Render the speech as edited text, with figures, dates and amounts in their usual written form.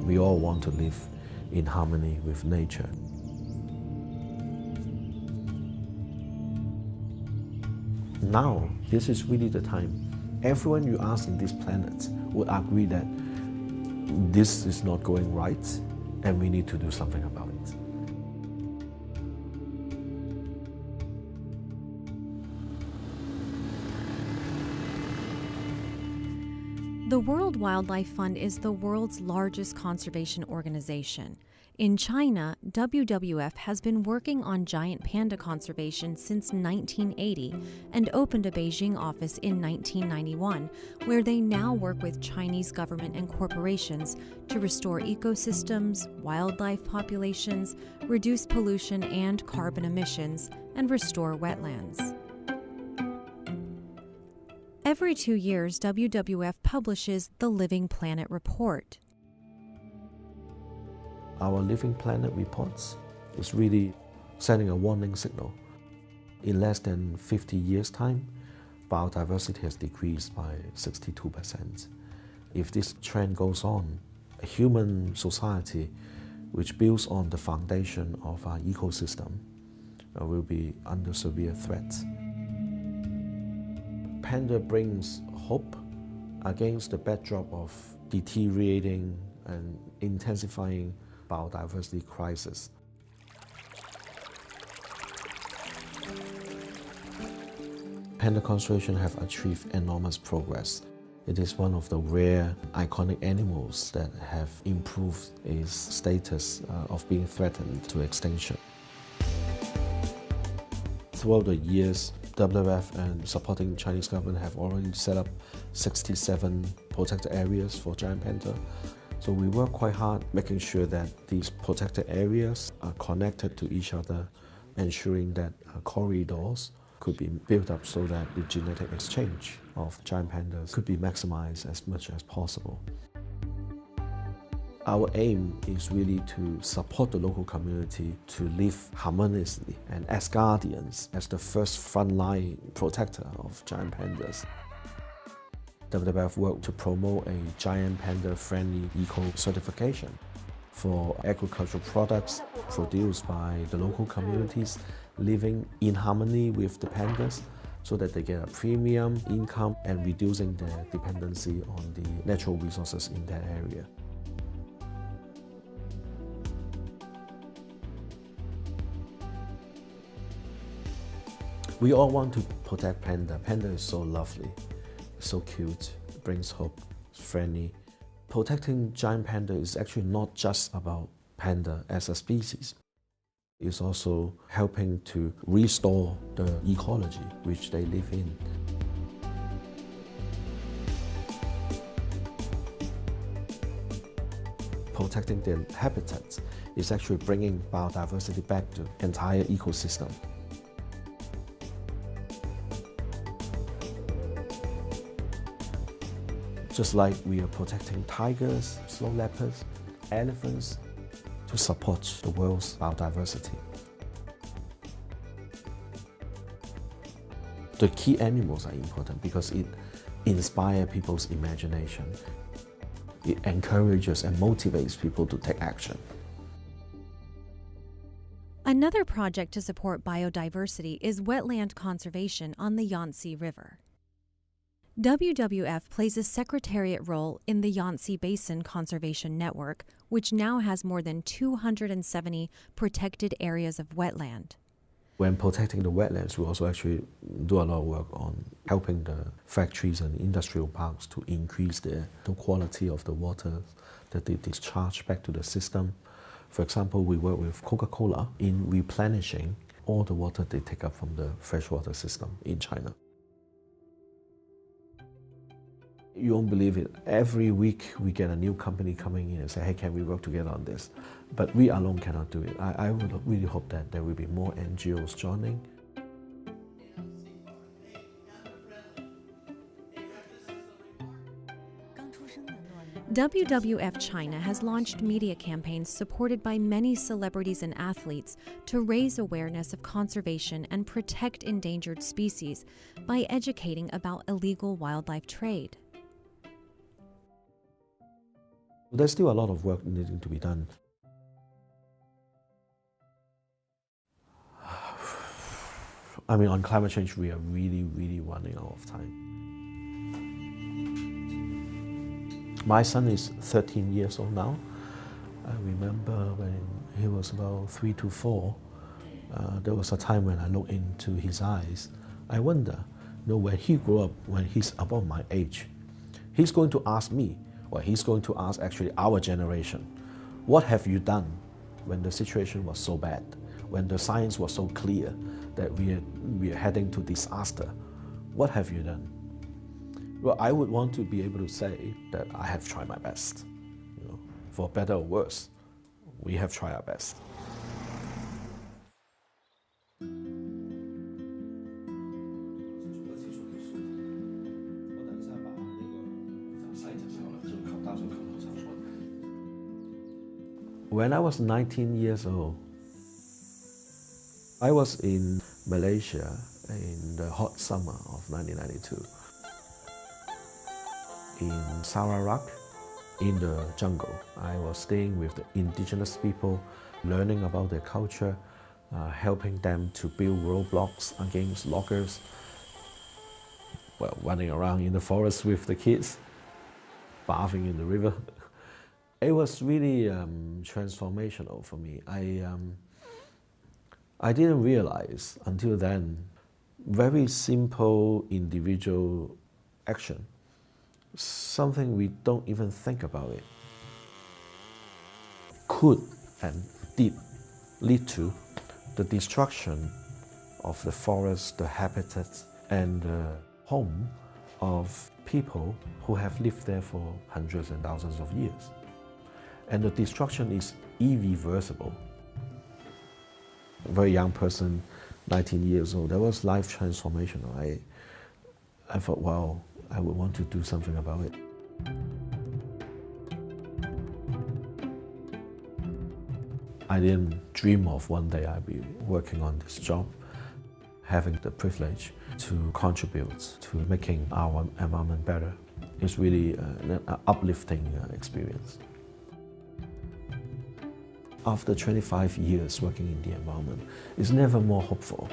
We all want to live in harmony with nature. Now, this is really the time. Everyone you ask in this planet would agree that this is not going right and we need to do something about it. The World Wildlife Fund is the world's largest conservation organization. In China, WWF has been working on giant panda conservation since 1980 and opened a Beijing office in 1991, where they now work with Chinese government and corporations to restore ecosystems, wildlife populations, reduce pollution and carbon emissions, and restore wetlands. Every 2 years, WWF publishes the Living Planet Report. Our Living Planet reports is really sending a warning signal. In less than 50 years' time, biodiversity has decreased by 62%. If this trend goes on, a human society which builds on the foundation of our ecosystem will be under severe threat. Panda brings hope against the backdrop of deteriorating and intensifying biodiversity crisis. Panda conservation have achieved enormous progress. It is one of the rare iconic animals that have improved its status of being threatened to extinction. Throughout the years, WWF and supporting Chinese government have already set up 67 protected areas for giant panda. So we work quite hard making sure that these protected areas are connected to each other, ensuring that corridors could be built up so that the genetic exchange of giant pandas could be maximized as much as possible. Our aim is really to support the local community to live harmoniously and as guardians, as the first frontline protector of giant pandas. WWF worked to promote a giant panda-friendly eco-certification for agricultural products produced by the local communities living in harmony with the pandas so that they get a premium income and reducing their dependency on the natural resources in that area. We all want to protect panda. Panda is so lovely, so cute, brings hope, friendly. Protecting giant panda is actually not just about panda as a species. It's also helping to restore the ecology which they live in. Protecting their habitats is actually bringing biodiversity back to the entire ecosystem. Just like we are protecting tigers, snow leopards, elephants, to support the world's biodiversity. The key animals are important because it inspires people's imagination. It encourages and motivates people to take action. Another project to support biodiversity is wetland conservation on the Yangtze River. WWF plays a secretariat role in the Yangtze Basin Conservation Network, which now has more than 270 protected areas of wetland. When protecting the wetlands, we also actually do a lot of work on helping the factories and industrial parks to increase the quality of the water that they discharge back to the system. For example, we work with Coca-Cola in replenishing all the water they take up from the freshwater system in China. You won't believe it. Every week we get a new company coming in and say, hey, can we work together on this? But we alone cannot do it. I would really hope that there will be more NGOs joining. WWF China has launched media campaigns supported by many celebrities and athletes to raise awareness of conservation and protect endangered species by educating about illegal wildlife trade. There's still a lot of work needing to be done. I mean, on climate change, we are really, really running out of time. My son is 13 years old now. I remember when he was about 3 to 4, there was a time when I looked into his eyes. I wonder, when he grew up, when he's about my age, he's going to ask me, or he's going to ask actually our generation, what have you done when the situation was so bad, when the science was so clear that we are heading to disaster? What have you done? Well, I would want to be able to say that I have tried my best. For better or worse, we have tried our best. When I was 19 years old, I was in Malaysia in the hot summer of 1992. In Sarawak, in the jungle, I was staying with the indigenous people, learning about their culture, helping them to build roadblocks against loggers, running around in the forest with the kids, bathing in the river. It was really transformational for me. I didn't realize until then, very simple individual action, something we don't even think about it, could and did lead to the destruction of the forest, the habitat, and the home of people who have lived there for hundreds and thousands of years. And the destruction is irreversible. A very young person, 19 years old, that was life transformational. I thought, wow, I would want to do something about it. I didn't dream of one day I'd be working on this job, having the privilege to contribute to making our environment better. It's really an uplifting experience. After 25 years working in the environment, it's never more hopeful.